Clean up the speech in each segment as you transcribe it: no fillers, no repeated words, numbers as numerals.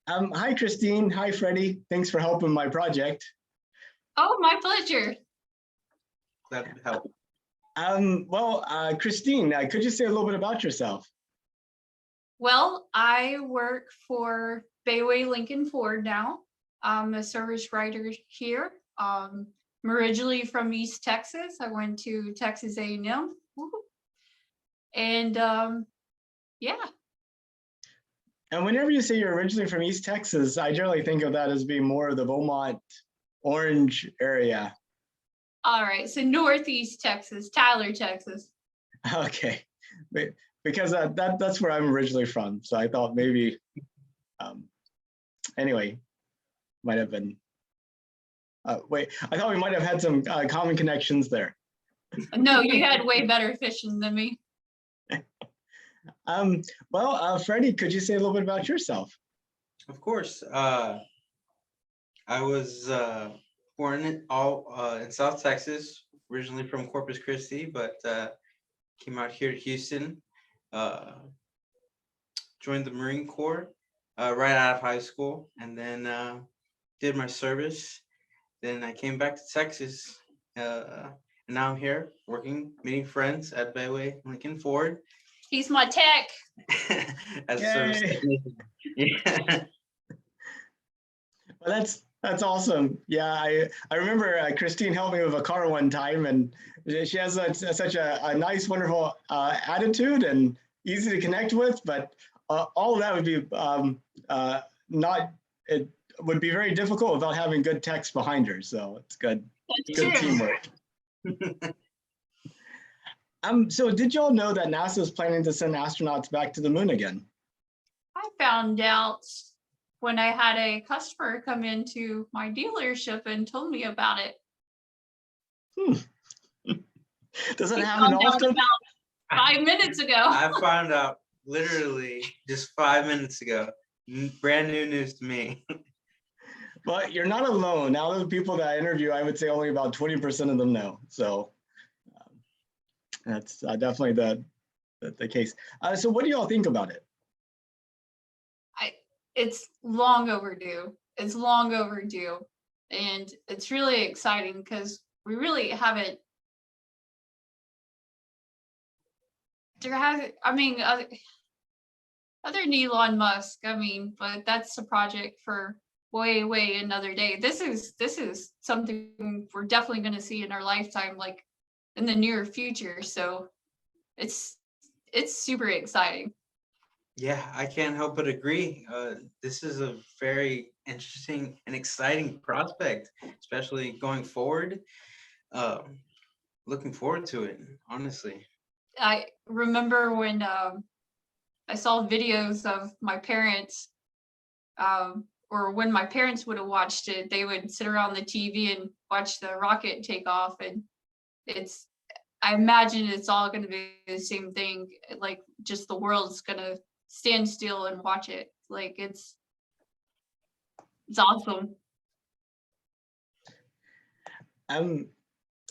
Hi, Christine. Hi, Freddy. Thanks for helping my project. Oh, my pleasure. Glad to help. Christine, could you say a little bit about yourself? Well, I work for Bayway Lincoln Ford now. I'm a service writer here. I'm originally from East Texas. I went to Texas A&M. And yeah. And whenever you say you're originally from East Texas, I generally think of that as being more of the Beaumont, Orange area. All right, so Northeast Texas, Tyler, Texas. Okay, because that's where I'm originally from. So I thought maybe, anyway, might have been. Wait, I thought we might have had some common connections there. No, you had way better fishing than me. Freddie, could you say a little bit about yourself? Of course. I was born in South Texas, originally from Corpus Christi, but came out here to Houston. Joined the Marine Corps right out of high school, and then did my service. Then I came back to Texas, and now I'm here working, meeting friends at Bayway Lincoln Ford. He's my tech. As a service technician. Yeah. Well, that's awesome. Yeah, I remember Christine helped me with a car one time, and she has such a nice, wonderful attitude and easy to connect with. But all of that would be it would be very difficult without having good text behind her. So it's good. That's good true. Teamwork. So did y'all know that NASA is planning to send astronauts back to the moon again? I found out when I had a customer come into my dealership and told me about it. Does it I happen found out often? about 5 minutes ago. I found out literally just 5 minutes ago. Brand new news to me. But you're not alone. Out of the people that I interview, I would say only about 20% of them know. So that's definitely the case. So what do y'all think about it? It's long overdue. It's long overdue. And it's really exciting because we really haven't. Other than Elon Musk, but that's a project for way another day. This is something we're definitely going to see in our lifetime, like in the near future. So it's super exciting. Yeah, I can't help but agree. This is a very interesting and exciting prospect, especially going forward. Looking forward to it, honestly. I remember when I saw videos of my parents, or when my parents would have watched it, they would sit around the TV and watch the rocket take off, and I imagine it's all going to be the same thing. Like, just the world's going to stand still and watch it. Like, it's awesome.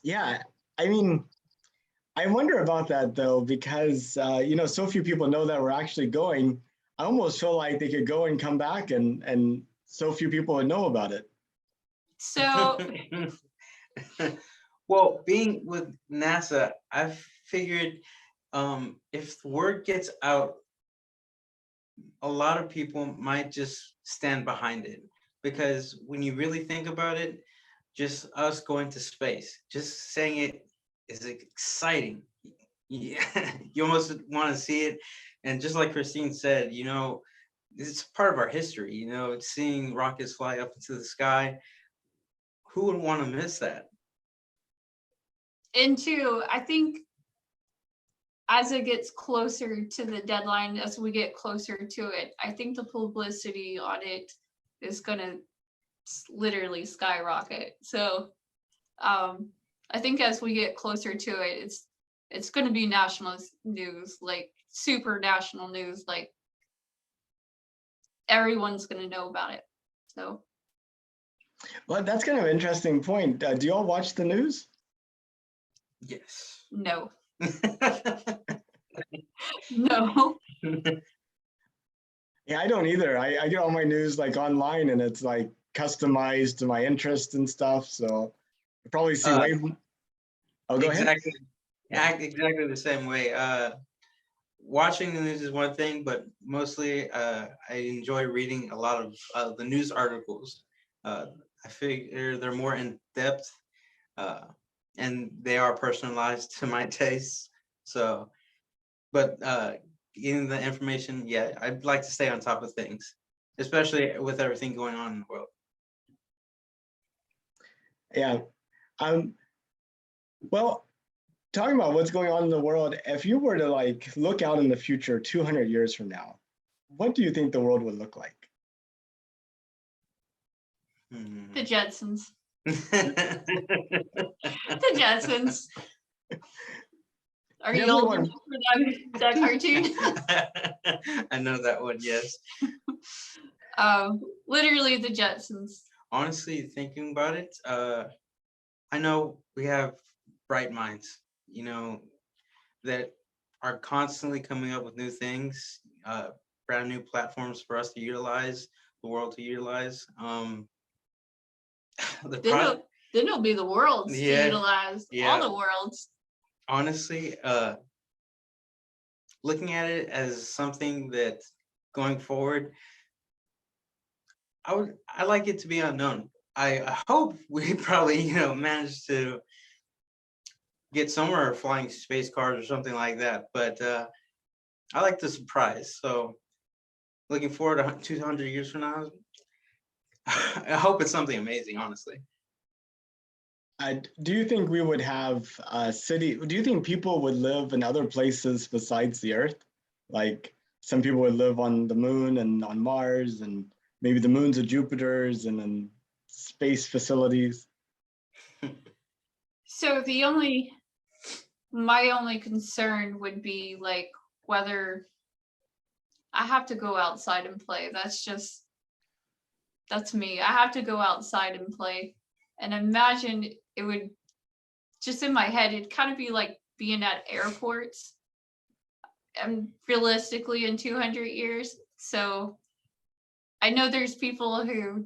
Yeah, I wonder about that though, because so few people know that we're actually going. I almost feel like they could go and come back, and so few people would know about it. So well, being with NASA, I figured if the word gets out, a lot of people might just stand behind it, because when you really think about it, just us going to space, just saying it is exciting. Yeah, you almost want to see it. And just like Christine said, it's part of our history, seeing rockets fly up into the sky. Who would want to miss that? And two, I think as it gets closer to the deadline, as we get closer to it, I think the publicity on it is going to literally skyrocket. So I think as we get closer to it, it's going to be national news, like super national news, like everyone's going to know about it. So, well, that's kind of an interesting point. Do you all watch the news? Yes. No. No. Yeah, I don't either. I get all my news like online and it's like customized to my interest and stuff. So I probably see Uh, way. Oh, go ahead. exactly. Act exactly the same way. Watching the news is one thing, but mostly I enjoy reading a lot of the news articles. I figure they're more in depth, uh, and they are personalized to my tastes. So, but getting the information, yeah, I'd like to stay on top of things, especially with everything going on in the world. Yeah. Um, well, talking about what's going on in the world, if you were to like look out in the future 200 years from now, what do you think the world would look like? The Jetsons. Hmm. The Jetsons. Are you Definitely old one. enough for that cartoon? I know that one, yes. Literally the Jetsons. Honestly, thinking about it, I know we have bright minds, that are constantly coming up with new things, brand new platforms for us to utilize, the world to utilize. The Then it'll be the worlds to Yeah, utilize. yeah. All the worlds. Honestly, looking at it as something that going forward, I like it to be unknown. I hope we probably manage to get somewhere flying space cars or something like that. But I like the surprise. So looking forward to 200 years from now, I hope it's something amazing. Honestly, Do you think we would have a city? Do you think people would live in other places besides the Earth? Like some people would live on the moon and on Mars and maybe the moons of Jupiter's and then space facilities. So my only concern would be like whether I have to go outside and play. That's me. I have to go outside and play. And imagine it would just in my head, it'd kind of be like being at airports and realistically in 200 years. So I know there's people who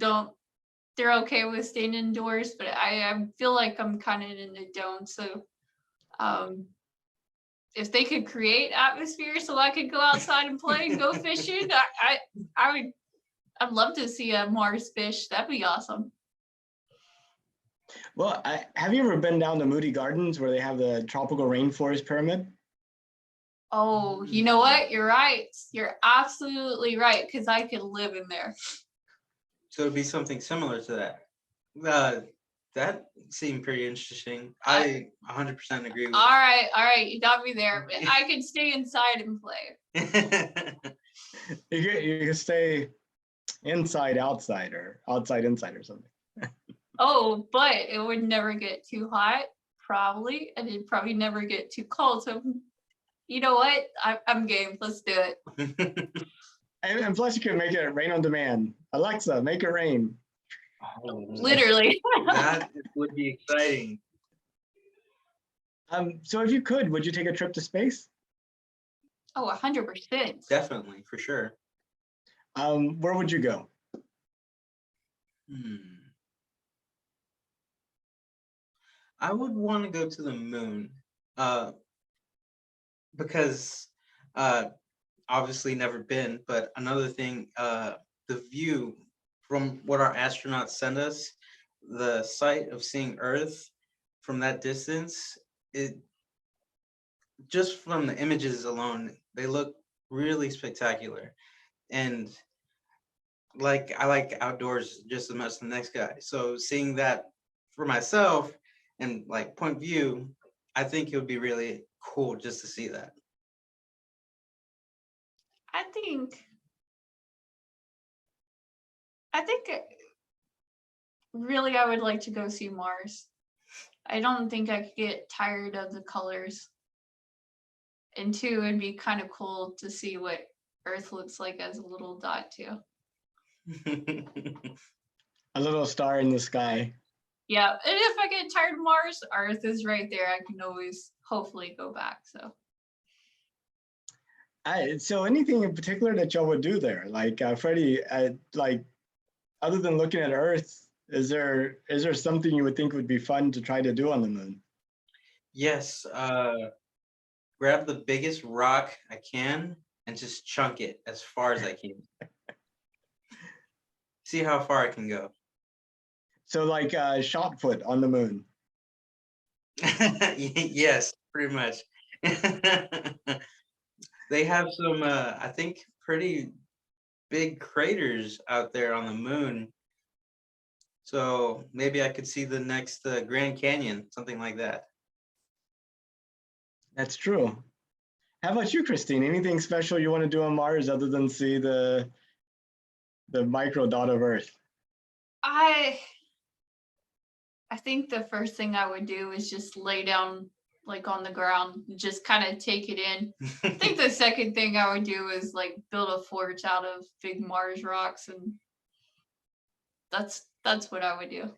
they're okay with staying indoors, but I feel like I'm kind of in the dome. So if they could create atmosphere so I could go outside and play and go fishing, I'd love to see a Mars fish. That'd be awesome. Well, have you ever been down to Moody Gardens where they have the tropical rainforest pyramid? Oh, you know what? You're right. You're absolutely right, because I could live in there. so it'd be something similar to that. That seemed pretty interesting. I 100% agree with. All right, you got me there. But I could stay inside and play. You can stay inside, outside, or outside, inside, or something. Oh, but it would never get too hot, probably, and it'd probably never get too cold. So, you know what? I'm game. Let's do it. And plus, you can make it rain on demand. Alexa, make it rain. Literally. That would be exciting. So if you could, would you take a trip to space? Oh, 100%. Definitely, for sure. Where would you go? I would want to go to the moon, because obviously never been. But another thing, the view from what our astronauts send us, the sight of seeing Earth from that distance, it just from the images alone, they look really spectacular. And like I like outdoors just as much as the next guy. So seeing that for myself and like point view, I think it would be really cool just to see that. I think really I would like to go see Mars. I don't think I could get tired of the colors. And two, it'd be kind of cool to see what Earth looks like as a little dot too. A little star in the sky. Yeah, and if I get tired of Mars, Earth is right there. I can always hopefully go back. So So anything in particular that y'all would do there? Like Freddie, like other than looking at Earth, is there something you would think would be fun to try to do on the moon? Yes, grab the biggest rock I can and just chunk it as far as I can. See how far I can go. So like shot put on the moon. Yes, pretty much. They have some, I think, pretty big craters out there on the moon. So maybe I could see the next Grand Canyon, something like that. That's true. How about you, Christine? Anything special you want to do on Mars other than see the micro dot of Earth? I think the first thing I would do is just lay down like on the ground, just kind of take it in. I think the second thing I would do is like build a fort out of big Mars rocks, and that's what I would do.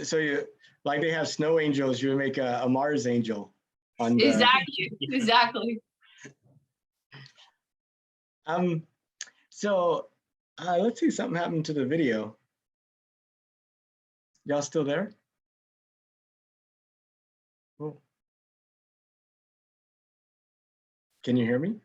So you, like they have snow angels, you would make a Mars angel on the. Exactly. So let's see, something happened to the video. Y'all still there? Oh. Can you hear me?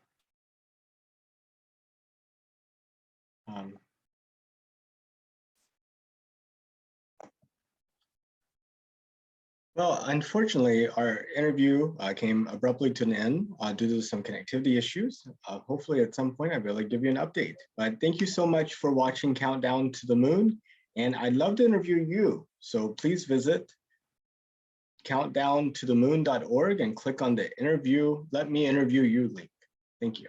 Well, unfortunately, our interview came abruptly to an end due to some connectivity issues. Hopefully at some point I'll be able to give you an update. But thank you so much for watching Countdown to the Moon. And I'd love to interview you. So please visit countdowntothemoon.org and click on the interview, let me interview you link. Thank you.